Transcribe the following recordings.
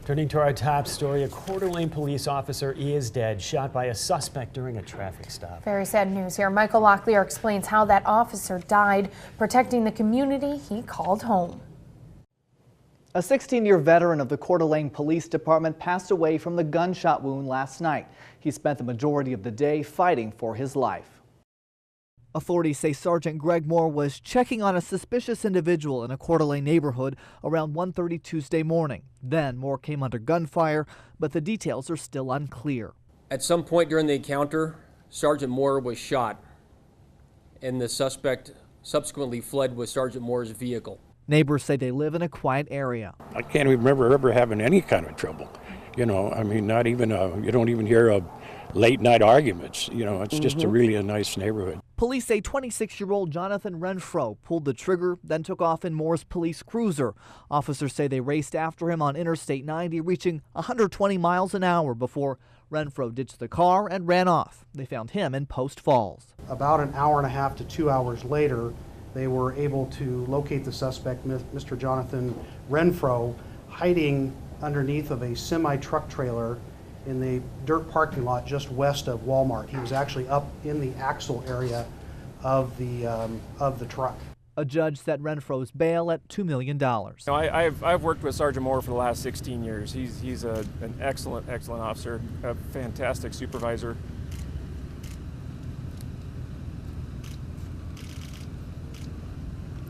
Turning to our top story, a Coeur D'Alene police officer is dead, shot by a suspect during a traffic stop. Very sad news here. Michael Locklear explains how that officer died, protecting the community he called home. A 16-year veteran of the Coeur D'Alene Police Department passed away from the gunshot wound last night. He spent the majority of the day fighting for his life. Authorities say Sergeant Greg Moore was checking on a suspicious individual in a Coeur D'Alene neighborhood around 1:30 Tuesday morning. Then Moore came under gunfire, but the details are still unclear. At some point during the encounter, Sergeant Moore was shot, and the suspect subsequently fled with Sergeant Moore's vehicle. Neighbors say they live in a quiet area. I can't remember ever having any kind of trouble. You know, I mean, not even you don't even hear of late night arguments. You know, it's just really a nice neighborhood. Police say 26-year-old Jonathan Renfro pulled the trigger, then took off in Moore's police cruiser. Officers say they raced after him on Interstate 90, reaching 120 miles an hour before Renfro ditched the car and ran off. They found him in Post Falls. About an hour and a half to 2 hours later, they were able to locate the suspect, Mr. Jonathan Renfro, hiding underneath of a semi-truck trailer in the dirt parking lot just west of Walmart. He was actually up in the axle area of the truck. A judge set Renfro's bail at $2 million. I've worked with Sergeant Moore for the last 16 years. He's an excellent officer, a fantastic supervisor.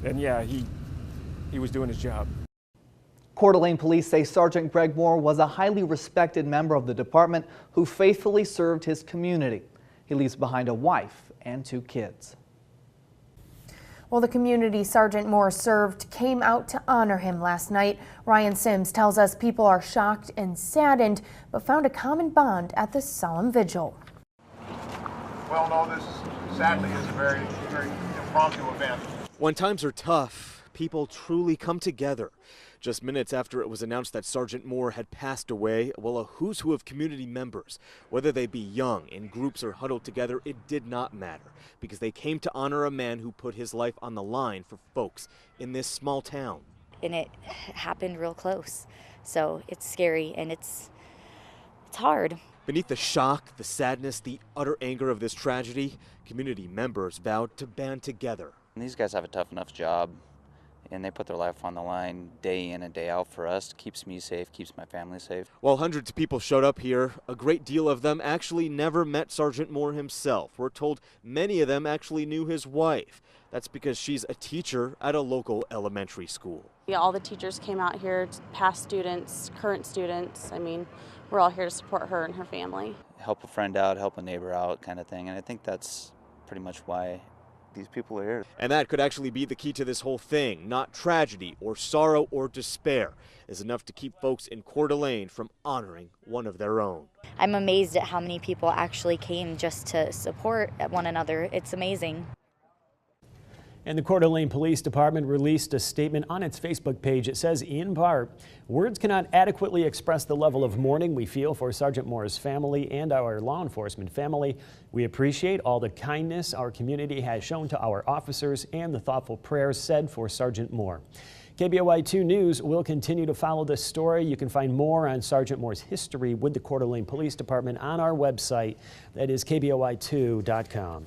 And yeah, he was doing his job. Coeur D'Alene police say Sergeant Greg Moore was a highly respected member of the department who faithfully served his community. He leaves behind a wife and 2 kids. Well, the community Sergeant Moore served came out to honor him last night. Ryan Sims tells us people are shocked and saddened, but found a common bond at this solemn vigil. Well, no, this sadly is a very impromptu event. When times are tough, people truly come together. Just minutes after it was announced that Sergeant Moore had passed away, well, a who's who of community members, whether they be young, in groups, or huddled together, it did not matter, because they came to honor a man who put his life on the line for folks in this small town. And it happened real close, so it's scary and it's hard. Beneath the shock, the sadness, the utter anger of this tragedy, community members vowed to band together. These guys have a tough enough job, and they put their life on the line day in and day out for us. Keeps me safe, keeps my family safe. While hundreds of people showed up here, a great deal of them actually never met Sergeant Moore himself. We're told many of them actually knew his wife. That's because she's a teacher at a local elementary school. Yeah, all the teachers came out here, past students, current students. I mean, we're all here to support her and her family. Help a friend out, help a neighbor out kind of thing, and I think that's pretty much why these people are here. And that could actually be the key to this whole thing. Not tragedy or sorrow or despair is enough to keep folks in Coeur D'Alene from honoring one of their own. I'm amazed at how many people actually came just to support one another. It's amazing. And the Coeur D'Alene Police Department released a statement on its Facebook page. It says, in part, words cannot adequately express the level of mourning we feel for Sergeant Moore's family and our law enforcement family. We appreciate all the kindness our community has shown to our officers and the thoughtful prayers said for Sergeant Moore. KBOI 2 News will continue to follow this story. You can find more on Sergeant Moore's history with the Coeur D'Alene Police Department on our website. That is KBOI2.com.